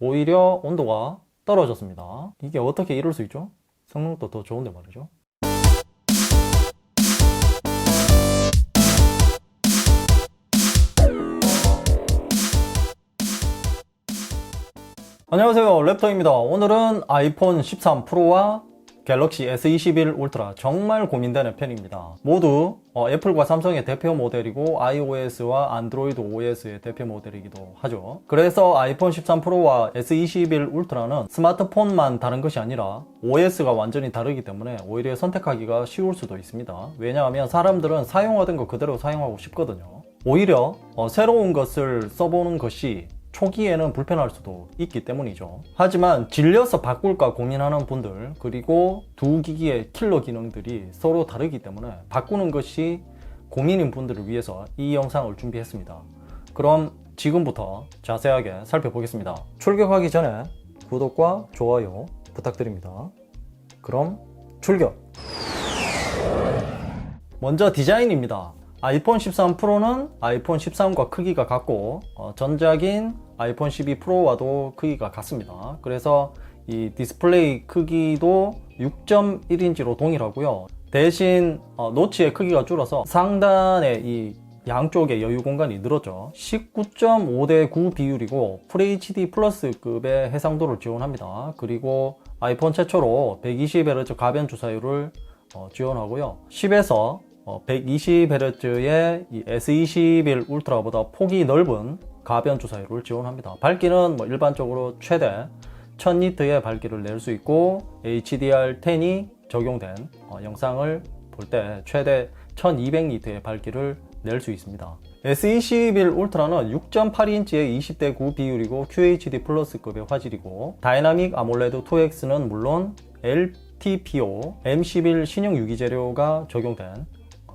오히려 온도가 떨어졌습니다. 이게 어떻게 이럴 수 있죠? 성능도 더 좋은데 말이죠. 안녕하세요, 랩터입니다. 오늘은 아이폰 13 프로와 갤럭시 S21 울트라 정말 고민되는 편입니다. 모두 애플과 삼성의 대표 모델이고 iOS와 안드로이드 OS의 대표 모델이기도 하죠. 그래서 아이폰 13 프로와 S21 울트라는 스마트폰만 다른 것이 아니라 OS가 완전히 다르기 때문에 오히려 선택하기가 쉬울 수도 있습니다. 왜냐하면 사람들은 사용하던 거 그대로 사용하고 싶거든요. 오히려 새로운 것을 써보는 것이 초기에는 불편할 수도 있기 때문이죠. 하지만 질려서 바꿀까 고민하는 분들, 그리고 두 기기의 킬러 기능들이 서로 다르기 때문에 바꾸는 것이 고민인 분들을 위해서 이 영상을 준비했습니다. 그럼 지금부터 자세하게 살펴보겠습니다. 출격하기 전에 구독과 좋아요 부탁드립니다. 그럼 출격! 먼저 디자인입니다. 아이폰 13 프로는 아이폰 13과 크기가 같고 전작인 아이폰 12 프로와도 크기가 같습니다. 그래서 이 디스플레이 크기도 6.1인치로 동일하고요. 대신 노치의 크기가 줄어서 상단의 이 양쪽에 여유 공간이 늘었죠. 19.5:9 비율이고 FHD 플러스급의 해상도를 지원합니다. 그리고 아이폰 최초로 120Hz 가변 주사율을 지원하고요. 10에서 120Hz의 이 S21 울트라보다 폭이 넓은 가변 주사율을 지원합니다. 밝기는 일반적으로 최대 1000니트의 밝기를 낼 수 있고 HDR10이 적용된 영상을 볼 때 최대 1200니트의 밝기를 낼 수 있습니다. S21 울트라는 6.8인치의 20:9 비율이고 QHD 플러스급의 화질이고 다이나믹 아몰레드 2X는 물론 LTPO M11 신형 유기재료가 적용된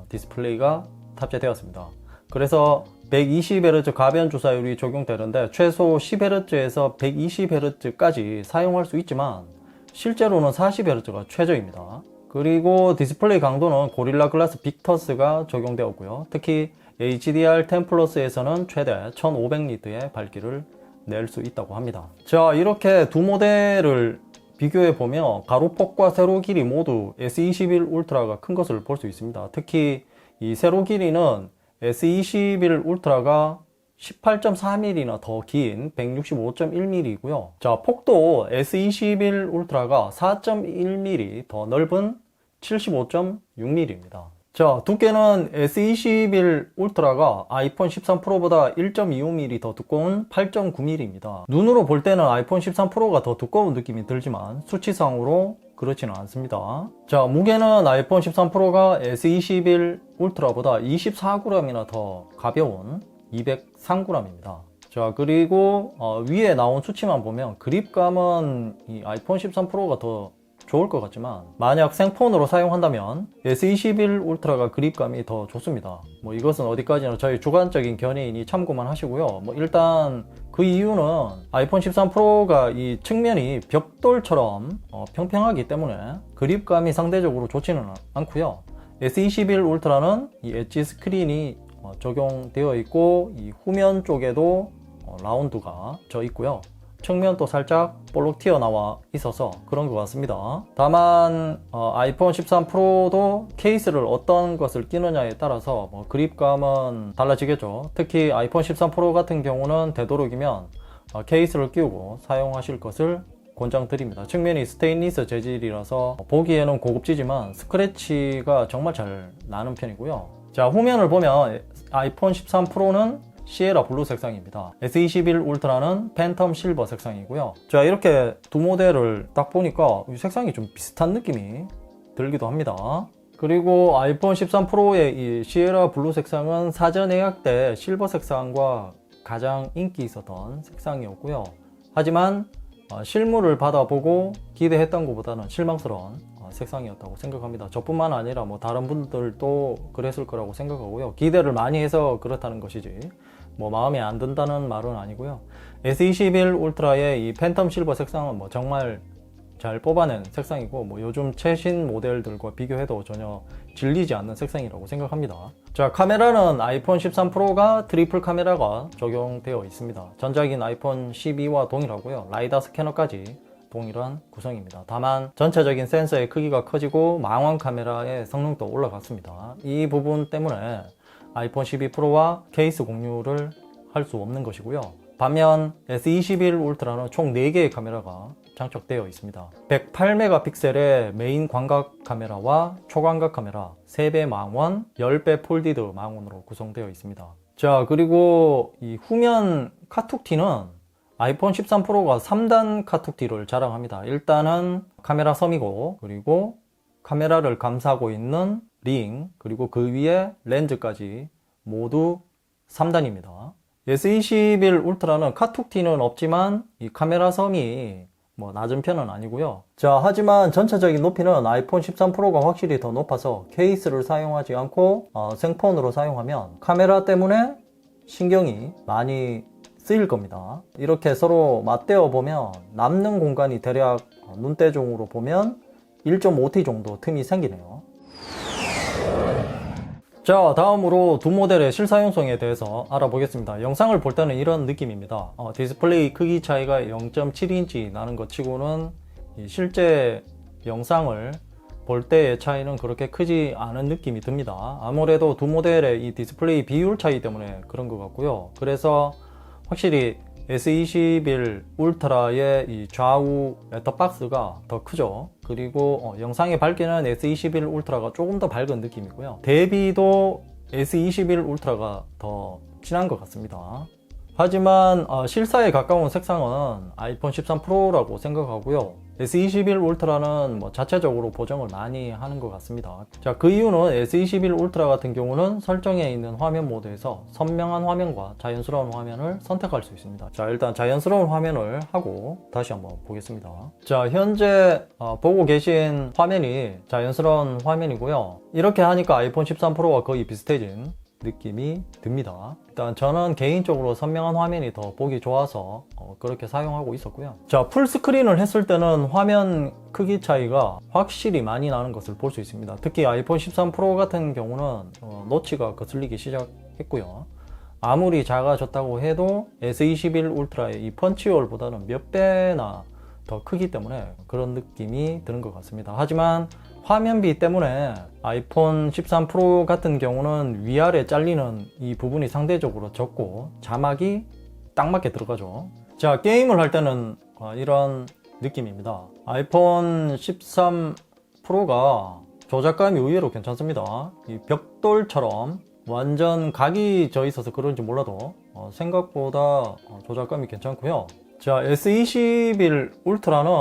디스플레이가 탑재되었습니다. 그래서 120Hz 가변 주사율이 적용되는데 최소 10Hz에서 120Hz까지 사용할 수 있지만 실제로는 40Hz가 최저입니다. 그리고 디스플레이 강도는 고릴라 글라스 빅터스가 적용되었고요. 특히 HDR10 플러스에서는 최대 1500니트의 밝기를 낼 수 있다고 합니다. 자, 이렇게 두 모델을 비교해 보면 가로폭과 세로 길이 모두 S21 울트라가 큰 것을 볼 수 있습니다. 특히 이 세로 길이는 S21 울트라가 18.4mm나 더 긴 165.1mm이고요. 자, 폭도 S21 울트라가 4.1mm 더 넓은 75.6mm입니다. 자, 두께는 S21 울트라가 아이폰 13 프로보다 1.25mm 더 두꺼운 8.9mm입니다. 눈으로 볼 때는 아이폰 13 프로가 더 두꺼운 느낌이 들지만 수치상으로 그렇지는 않습니다. 자, 무게는 아이폰 13 프로가 S21 울트라보다 24g이나 더 가벼운 203g입니다. 자, 그리고 위에 나온 수치만 보면 그립감은 이 아이폰 13 프로가 더 좋을 것 같지만 만약 생폰으로 사용한다면 S21 울트라가 그립감이 더 좋습니다. 이것은 어디까지나 저희 주관적인 견해이니 참고만 하시고요. 일단 그 이유는 아이폰 13 프로가 이 측면이 벽돌처럼 평평하기 때문에 그립감이 상대적으로 좋지는 않고요. S21 울트라는 이 엣지 스크린이 적용되어 있고 이 후면 쪽에도 라운드가 져 있고요. 측면도 살짝 볼록 튀어나와 있어서 그런 것 같습니다. 다만 아이폰 13 프로도 케이스를 어떤 것을 끼느냐에 따라서 그립감은 달라지겠죠. 특히 아이폰 13 프로 같은 경우는 되도록이면 케이스를 끼우고 사용하실 것을 권장드립니다. 측면이 스테인리스 재질이라서 보기에는 고급지지만 스크래치가 정말 잘 나는 편이고요. 자, 후면을 보면 아이폰 13 프로는 시에라 블루 색상입니다. S21 울트라는 팬텀 실버 색상이고요. 자, 이렇게 두 모델을 딱 보니까 이 색상이 좀 비슷한 느낌이 들기도 합니다. 그리고 아이폰 13 프로의 이 시에라 블루 색상은 사전 예약 때 실버 색상과 가장 인기 있었던 색상이었고요. 하지만 실물을 받아보고 기대했던 것보다는 실망스러운 색상이었다고 생각합니다. 저뿐만 아니라 다른 분들도 그랬을 거라고 생각하고요. 기대를 많이 해서 그렇다는 것이지 마음에 안 든다는 말은 아니고요. S21 울트라의 이 팬텀 실버 색상은 정말 잘 뽑아낸 색상이고 뭐 요즘 최신 모델들과 비교해도 전혀 질리지 않는 색상이라고 생각합니다. 자, 카메라는 아이폰 13 프로가 트리플 카메라가 적용되어 있습니다. 전작인 아이폰 12와 동일하고요. 라이다 스캐너까지 동일한 구성입니다. 다만 전체적인 센서의 크기가 커지고 망원 카메라의 성능도 올라갔습니다. 이 부분 때문에 아이폰 12 프로와 케이스 공유를 할 수 없는 것이고요. 반면 S21 울트라는 총 4개의 카메라가 장착되어 있습니다. 108메가픽셀의 메인 광각 카메라와 초광각 카메라, 3배 망원, 10배 폴디드 망원으로 구성되어 있습니다. 자, 그리고 이 후면 카툭티는 아이폰 13 프로가 3단 카툭티를 자랑합니다. 일단은 카메라 섬이고, 그리고 카메라를 감싸고 있는 링, 그리고 그 위에 렌즈까지 모두 3단입니다. S21 울트라는 카툭티는 없지만 이 카메라 섬이 뭐 낮은 편은 아니고요. 자, 하지만 전체적인 높이는 아이폰 13 프로가 확실히 더 높아서 케이스를 사용하지 않고 생폰으로 사용하면 카메라 때문에 신경이 많이 쓰일 겁니다. 이렇게 서로 맞대어 보면 남는 공간이 대략 눈대중으로 보면 1.5T 정도 틈이 생기네요. 자, 다음으로 두 모델의 실사용성에 대해서 알아보겠습니다. 영상을 볼 때는 이런 느낌입니다. 디스플레이 크기 차이가 0.7인치 나는 것 치고는 실제 영상을 볼 때의 차이는 그렇게 크지 않은 느낌이 듭니다. 아무래도 두 모델의 이 디스플레이 비율 차이 때문에 그런 것 같고요. 그래서 확실히 S21 울트라의 이 좌우 렛터박스가 더 크죠. 그리고 영상의 밝기는 S21 울트라가 조금 더 밝은 느낌이고요. 대비도 S21 울트라가 더 진한 것 같습니다. 하지만 실사에 가까운 색상은 아이폰 13 프로라고 생각하고요. S21 울트라는 뭐 자체적으로 보정을 많이 하는 것 같습니다. 자, 그 이유는 S21 울트라 같은 경우는 설정에 있는 화면 모드에서 선명한 화면과 자연스러운 화면을 선택할 수 있습니다. 자, 일단 자연스러운 화면을 하고 다시 한번 보겠습니다. 자, 현재 보고 계신 화면이 자연스러운 화면이고요. 이렇게 하니까 아이폰 13 프로와 거의 비슷해진 느낌이 듭니다. 일단 저는 개인적으로 선명한 화면이 더 보기 좋아서 그렇게 사용하고 있었고요. 자, 풀스크린을 했을 때는 화면 크기 차이가 확실히 많이 나는 것을 볼 수 있습니다. 특히 아이폰 13 프로 같은 경우는 노치가 거슬리기 시작했고요. 아무리 작아졌다고 해도 S21 울트라의 이 펀치홀보다는 몇 배나 더 크기 때문에 그런 느낌이 드는 것 같습니다. 하지만 화면비 때문에 아이폰 13 프로 같은 경우는 위아래 잘리는 이 부분이 상대적으로 적고 자막이 딱 맞게 들어가죠. 자, 게임을 할 때는 이런 느낌입니다. 아이폰 13 프로가 조작감이 의외로 괜찮습니다. 이 벽돌처럼 완전 각이 져 있어서 그런지 몰라도 생각보다 조작감이 괜찮고요. 자, S21 울트라는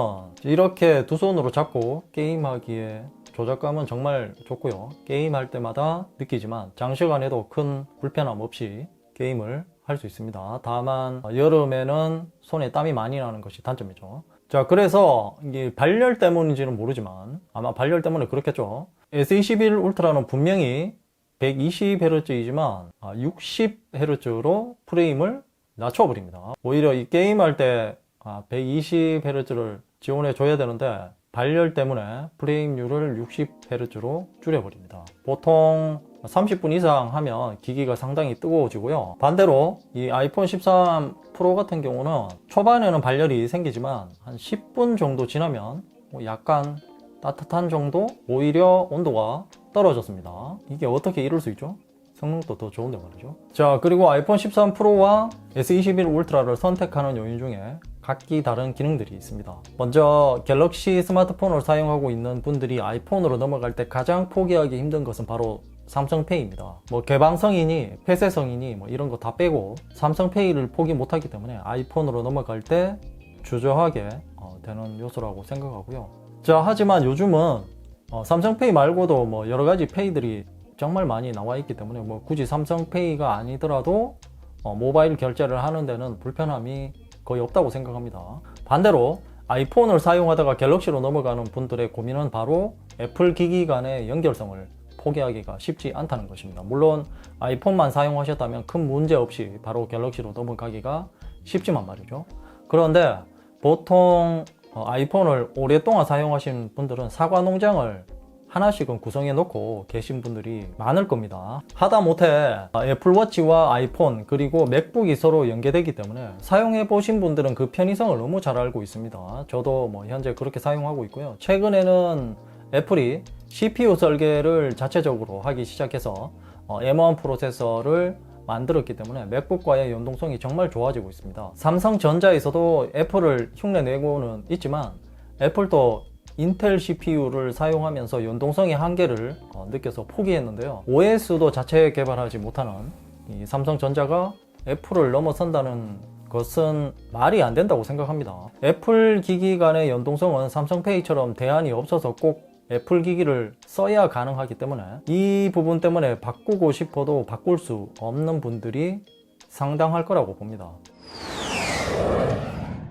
이렇게 두 손으로 잡고 게임하기에 조작감은 정말 좋고요. 게임할 때마다 느끼지만 장시간에도 큰 불편함 없이 게임을 할 수 있습니다. 다만 여름에는 손에 땀이 많이 나는 것이 단점이죠. 자, 그래서 이게 발열 때문인지는 모르지만 아마 발열 때문에 그렇겠죠. S21 울트라는 분명히 120Hz이지만 60Hz로 프레임을 낮춰버립니다. 오히려 이 게임할 때 120Hz를 지원해 줘야 되는데 발열 때문에 프레임률을 60Hz로 줄여버립니다. 보통 30분 이상 하면 기기가 상당히 뜨거워지고요. 반대로 이 아이폰 13 프로 같은 경우는 초반에는 발열이 생기지만 한 10분 정도 지나면 약간 따뜻한 정도? 오히려 온도가 떨어졌습니다. 이게 어떻게 이럴 수 있죠? 성능도 더 좋은데 말이죠. 자, 그리고 아이폰 13 프로와 S21 울트라를 선택하는 요인 중에 각기 다른 기능들이 있습니다. 먼저 갤럭시 스마트폰을 사용하고 있는 분들이 아이폰으로 넘어갈 때 가장 포기하기 힘든 것은 바로 삼성페이입니다. 뭐 개방성이니 폐쇄성이니 뭐 이런 거 다 빼고 삼성페이를 포기 못하기 때문에 아이폰으로 넘어갈 때 주저하게 되는 요소라고 생각하고요. 자, 하지만 요즘은 삼성페이 말고도 뭐 여러 가지 페이들이 정말 많이 나와 있기 때문에 뭐 굳이 삼성페이가 아니더라도 모바일 결제를 하는 데는 불편함이 거의 없다고 생각합니다. 반대로 아이폰을 사용하다가 갤럭시로 넘어가는 분들의 고민은 바로 애플 기기 간의 연결성을 포기하기가 쉽지 않다는 것입니다. 물론 아이폰만 사용하셨다면 큰 문제 없이 바로 갤럭시로 넘어가기가 쉽지만 말이죠. 그런데 보통 아이폰을 오랫동안 사용하신 분들은 사과 농장을 하나씩은 구성해 놓고 계신 분들이 많을 겁니다. 하다못해 애플워치와 아이폰 그리고 맥북이 서로 연계되기 때문에 사용해 보신 분들은 그 편의성을 너무 잘 알고 있습니다. 저도 현재 그렇게 사용하고 있고요. 최근에는 애플이 CPU 설계를 자체적으로 하기 시작해서 M1 프로세서를 만들었기 때문에 맥북과의 연동성이 정말 좋아지고 있습니다. 삼성전자에서도 애플을 흉내내고는 있지만 애플도 인텔 CPU를 사용하면서 연동성의 한계를 느껴서 포기했는데요. OS도 자체 개발하지 못하는 이 삼성전자가 애플을 넘어선다는 것은 말이 안 된다고 생각합니다. 애플 기기 간의 연동성은 삼성페이처럼 대안이 없어서 꼭 애플 기기를 써야 가능하기 때문에 이 부분 때문에 바꾸고 싶어도 바꿀 수 없는 분들이 상당할 거라고 봅니다.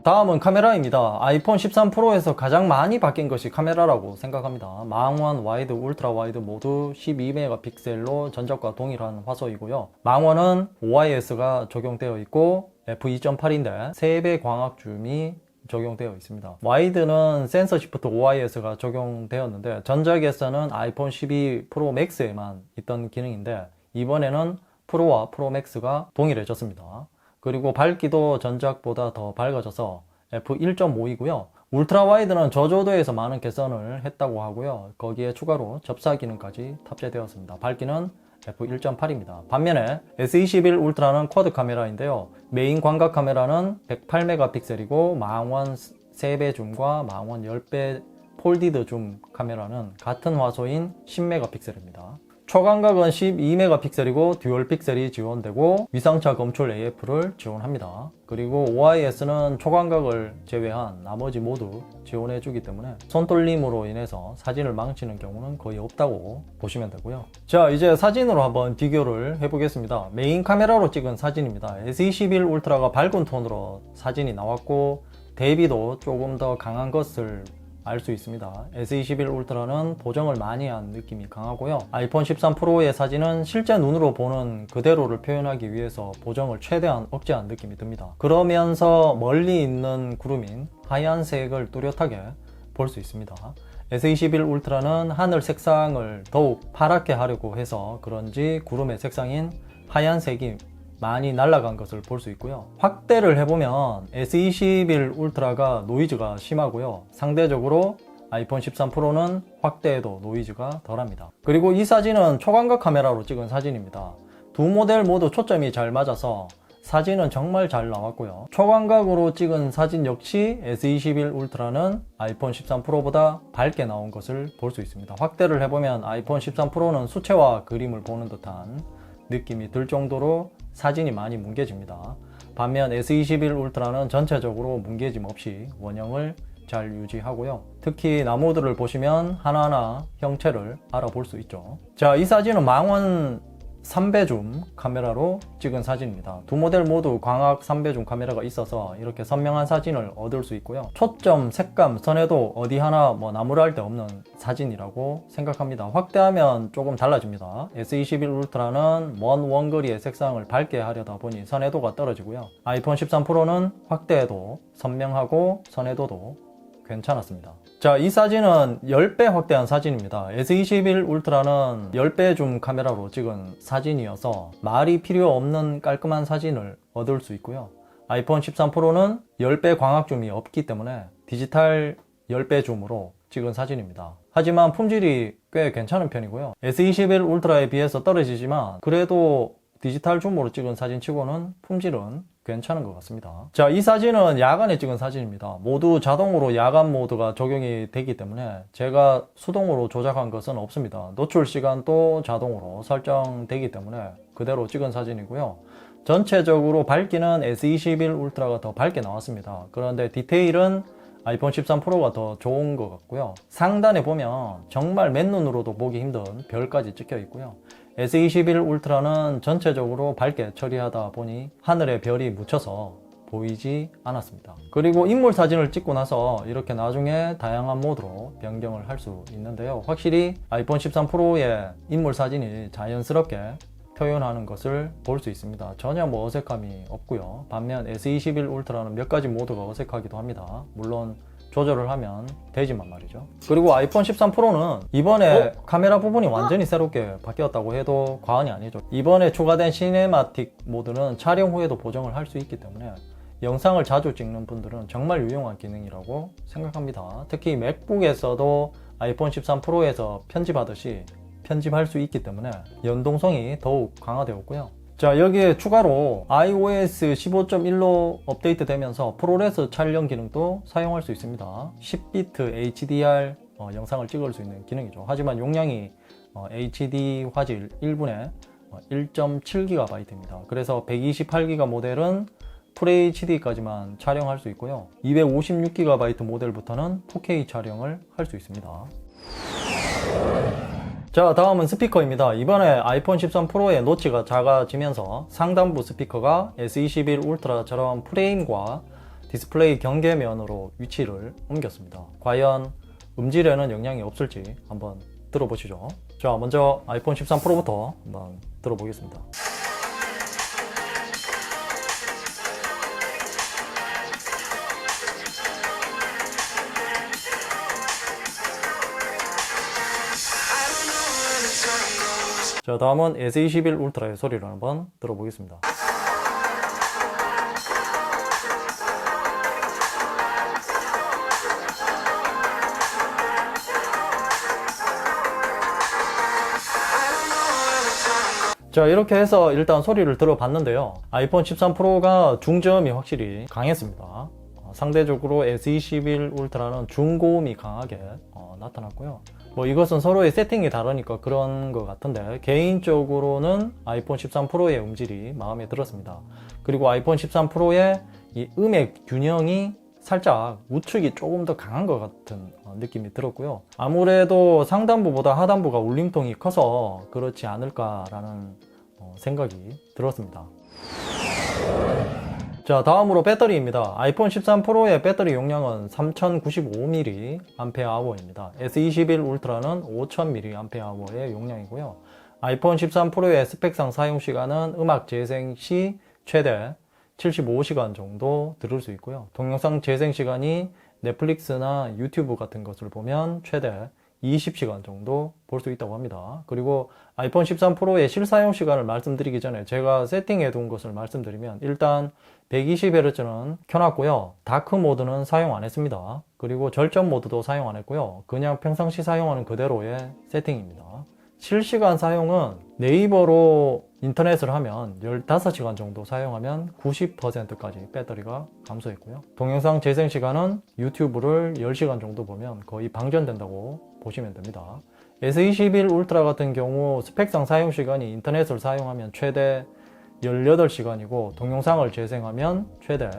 다음은 카메라입니다. 아이폰 13 프로에서 가장 많이 바뀐 것이 카메라라고 생각합니다. 망원, 와이드, 울트라 와이드 모두 12메가픽셀로 전작과 동일한 화소이고요. 망원은 OIS가 적용되어 있고 f2.8인데 3배 광학 줌이 적용되어 있습니다. 와이드는 센서 시프트 OIS가 적용되었는데 전작에서는 아이폰 12 프로 맥스에만 있던 기능인데 이번에는 프로와 프로 맥스가 동일해졌습니다. 그리고 밝기도 전작보다 더 밝아져서 f1.5이고요. 울트라 와이드는 저조도에서 많은 개선을 했다고 하고요. 거기에 추가로 접사 기능까지 탑재되었습니다. 밝기는 f1.8입니다. 반면에 S21 울트라는 쿼드 카메라인데요. 메인 광각 카메라는 108메가픽셀이고 망원 3배 줌과 망원 10배 폴디드 줌 카메라는 같은 화소인 10메가픽셀입니다. 초광각은 12메가픽셀이고 듀얼 픽셀이 지원되고 위상차 검출 AF를 지원합니다. 그리고 OIS는 초광각을 제외한 나머지 모두 지원해주기 때문에 손떨림으로 인해서 사진을 망치는 경우는 거의 없다고 보시면 되고요. 자, 이제 사진으로 한번 비교를 해보겠습니다. 메인 카메라로 찍은 사진입니다. S21 울트라가 밝은 톤으로 사진이 나왔고 대비도 조금 더 강한 것을 알 수 있습니다. S21 울트라는 보정을 많이 한 느낌이 강하고요. 아이폰 13 프로의 사진은 실제 눈으로 보는 그대로를 표현하기 위해서 보정을 최대한 억제한 느낌이 듭니다. 그러면서 멀리 있는 구름인 하얀색을 뚜렷하게 볼 수 있습니다. S21 울트라는 하늘 색상을 더욱 파랗게 하려고 해서 그런지 구름의 색상인 하얀색이 많이 날아간 것을 볼 수 있고요. 확대를 해보면 S21 울트라가 노이즈가 심하고요. 상대적으로 아이폰 13 프로는 확대해도 노이즈가 덜합니다. 그리고 이 사진은 초광각 카메라로 찍은 사진입니다. 두 모델 모두 초점이 잘 맞아서 사진은 정말 잘 나왔고요. 초광각으로 찍은 사진 역시 S21 울트라는 아이폰 13 프로보다 밝게 나온 것을 볼 수 있습니다. 확대를 해보면 아이폰 13 프로는 수채화 그림을 보는 듯한 느낌이 들 정도로 사진이 많이 뭉개집니다. 반면 S21 울트라는 전체적으로 뭉개짐 없이 원형을 잘 유지하고요. 특히 나무들을 보시면 하나하나 형체를 알아볼 수 있죠. 자, 이 사진은 망원 3배 줌 카메라로 찍은 사진입니다. 두 모델 모두 광학 3배 줌 카메라가 있어서 이렇게 선명한 사진을 얻을 수 있고요. 초점, 색감, 선에도 어디 하나 나무랄 데 없는 사진이라고 생각합니다. 확대하면 조금 달라집니다. S21 울트라는 먼 원거리의 색상을 밝게 하려다 보니 선해도가 떨어지고요. 아이폰 13 프로는 확대해도 선명하고 선해도도 괜찮았습니다. 자, 이 사진은 10배 확대한 사진입니다. S21 울트라는 10배 줌 카메라로 찍은 사진이어서 말이 필요 없는 깔끔한 사진을 얻을 수 있고요. 아이폰 13 프로는 10배 광학 줌이 없기 때문에 디지털 10배 줌으로 찍은 사진입니다. 하지만 품질이 꽤 괜찮은 편이고요. S21 울트라에 비해서 떨어지지만 그래도 디지털 줌으로 찍은 사진 치고는 품질은 괜찮은 것 같습니다. 자, 이 사진은 야간에 찍은 사진입니다. 모두 자동으로 야간 모드가 적용이 되기 때문에 제가 수동으로 조작한 것은 없습니다. 노출 시간도 자동으로 설정되기 때문에 그대로 찍은 사진이고요. 전체적으로 밝기는 S21 울트라가 더 밝게 나왔습니다. 그런데 디테일은 아이폰 13 프로가 더 좋은 것 같고요. 상단에 보면 정말 맨눈으로도 보기 힘든 별까지 찍혀 있고요. S21 울트라는 전체적으로 밝게 처리하다 보니 하늘에 별이 묻혀서 보이지 않았습니다. 그리고 인물 사진을 찍고 나서 이렇게 나중에 다양한 모드로 변경을 할 수 있는데요. 확실히 아이폰 13 프로의 인물 사진이 자연스럽게 표현하는 것을 볼 수 있습니다. 전혀 어색함이 없고요. 반면 S21 울트라는 몇 가지 모드가 어색하기도 합니다. 물론 조절을 하면 되지만 말이죠. 그리고 아이폰 13 프로는 이번에 카메라 부분이 완전히 새롭게 바뀌었다고 해도 과언이 아니죠. 이번에 추가된 시네마틱 모드는 촬영 후에도 보정을 할 수 있기 때문에 영상을 자주 찍는 분들은 정말 유용한 기능이라고 생각합니다. 특히 맥북에서도 아이폰 13 프로에서 편집하듯이 편집할 수 있기 때문에 연동성이 더욱 강화되었고요. 자, 여기에 추가로 iOS 15.1로 업데이트 되면서 프로레스 촬영 기능도 사용할 수 있습니다. 10비트 HDR 영상을 찍을 수 있는 기능이죠. 하지만 용량이 HD 화질 1분에 1.7GB입니다. 그래서 128GB 모델은 FHD까지만 촬영할 수 있고요. 256GB 모델부터는 4K 촬영을 할 수 있습니다. 자, 다음은 스피커입니다. 이번에 아이폰 13 프로의 노치가 작아지면서 상단부 스피커가 S21 울트라처럼 프레임과 디스플레이 경계면으로 위치를 옮겼습니다. 과연 음질에는 영향이 없을지 한번 들어보시죠. 자, 먼저 아이폰 13 프로부터 한번 들어보겠습니다. 자, 다음은 S21 울트라의 소리를 한번 들어보겠습니다. 자, 이렇게 해서 일단 소리를 들어봤는데요. 아이폰 13 프로가 중저음이 확실히 강했습니다. 상대적으로 S21 울트라는 중고음이 강하게 나타났고요. 뭐 이것은 서로의 세팅이 다르니까 그런 것 같은데 개인적으로는 아이폰 13 프로의 음질이 마음에 들었습니다. 그리고 아이폰 13 프로의 이 음의 균형이 살짝 우측이 조금 더 강한 것 같은 느낌이 들었고요. 아무래도 상단부보다 하단부가 울림통이 커서 그렇지 않을까라는 생각이 들었습니다. 자, 다음으로 배터리입니다. 아이폰 13 프로의 배터리 용량은 3095mAh입니다. S21 울트라는 5000mAh의 용량이고요. 아이폰 13 프로의 스펙상 사용시간은 음악 재생 시 최대 75시간 정도 들을 수 있고요. 동영상 재생 시간이 넷플릭스나 유튜브 같은 것을 보면 최대 20시간 정도 볼 수 있다고 합니다. 그리고 아이폰 13 프로의 실사용 시간을 말씀드리기 전에 제가 세팅해 둔 것을 말씀드리면 일단 120Hz는 켜놨고요. 다크 모드는 사용 안 했습니다. 그리고 절전 모드도 사용 안 했고요. 그냥 평상시 사용하는 그대로의 세팅입니다. 실시간 사용은 네이버로 인터넷을 하면 15시간 정도 사용하면 90%까지 배터리가 감소했고요. 동영상 재생 시간은 유튜브를 10시간 정도 보면 거의 방전된다고 보시면 됩니다. S21 울트라 같은 경우 스펙상 사용 시간이 인터넷을 사용하면 최대 18시간이고 동영상을 재생하면 최대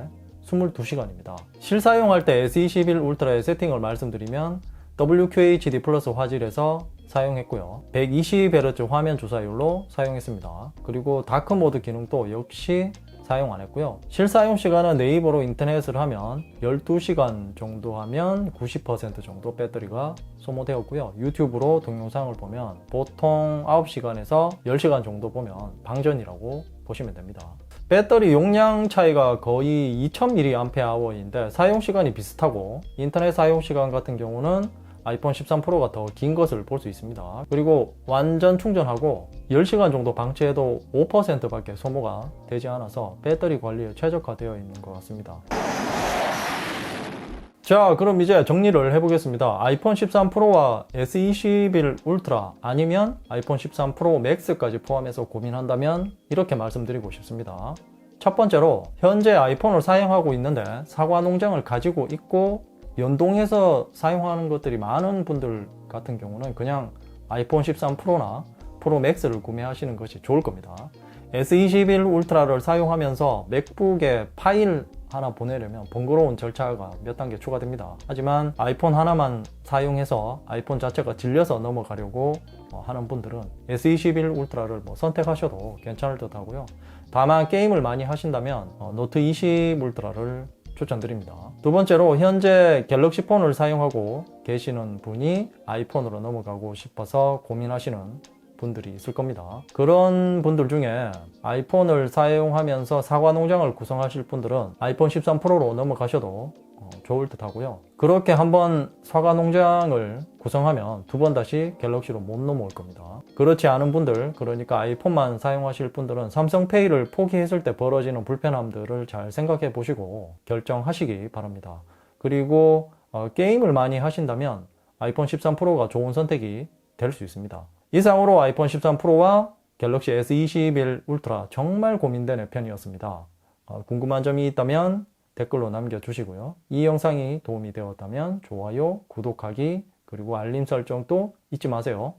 22시간입니다. 실사용할 때 S21 울트라의 세팅을 말씀드리면 WQHD 플러스 화질에서 사용했고요. 120Hz 화면 조사율로 사용했습니다. 그리고 다크 모드 기능도 역시 사용 안 했고요. 실사용 시간은 네이버로 인터넷을 하면 12시간 정도 하면 90% 정도 배터리가 소모되었고요. 유튜브로 동영상을 보면 보통 9시간에서 10시간 정도 보면 방전이라고 보시면 됩니다. 배터리 용량 차이가 거의 2000mAh인데 사용 시간이 비슷하고 인터넷 사용 시간 같은 경우는 아이폰 13 프로가 더 긴 것을 볼 수 있습니다. 그리고 완전 충전하고 10시간 정도 방치해도 5%밖에 소모가 되지 않아서 배터리 관리에 최적화되어 있는 것 같습니다. 자, 그럼 이제 정리를 해보겠습니다. 아이폰 13 프로와 S21 울트라 아니면 아이폰 13 프로 맥스까지 포함해서 고민한다면 이렇게 말씀드리고 싶습니다. 첫 번째로 현재 아이폰을 사용하고 있는데 사과 농장을 가지고 있고 연동해서 사용하는 것들이 많은 분들 같은 경우는 그냥 아이폰 13 프로나 프로 맥스를 구매하시는 것이 좋을 겁니다. S21 울트라를 사용하면서 맥북에 파일 하나 보내려면 번거로운 절차가 몇 단계 추가됩니다. 하지만 아이폰 하나만 사용해서 아이폰 자체가 질려서 넘어가려고 하는 분들은 S21 울트라를 선택하셔도 괜찮을 듯 하고요. 다만 게임을 많이 하신다면 노트 20 울트라를 추천드립니다. 두 번째로 현재 갤럭시 폰을 사용하고 계시는 분이 아이폰으로 넘어가고 싶어서 고민하시는 분들이 있을 겁니다. 그런 분들 중에 아이폰을 사용하면서 사과 농장을 구성하실 분들은 아이폰 13 프로로 넘어가셔도 좋을 듯 하고요. 그렇게 한번 사과 농장을 구성하면 두 번 다시 갤럭시로 못 넘어올 겁니다. 그렇지 않은 분들, 그러니까 아이폰만 사용하실 분들은 삼성페이를 포기했을 때 벌어지는 불편함들을 잘 생각해 보시고 결정하시기 바랍니다. 그리고 게임을 많이 하신다면 아이폰 13 프로가 좋은 선택이 될 수 있습니다. 이상으로 아이폰 13 프로와 갤럭시 S21 울트라 정말 고민되는 편이었습니다. 궁금한 점이 있다면 댓글로 남겨주시고요. 이 영상이 도움이 되었다면 좋아요, 구독하기, 그리고 알림 설정도 잊지 마세요.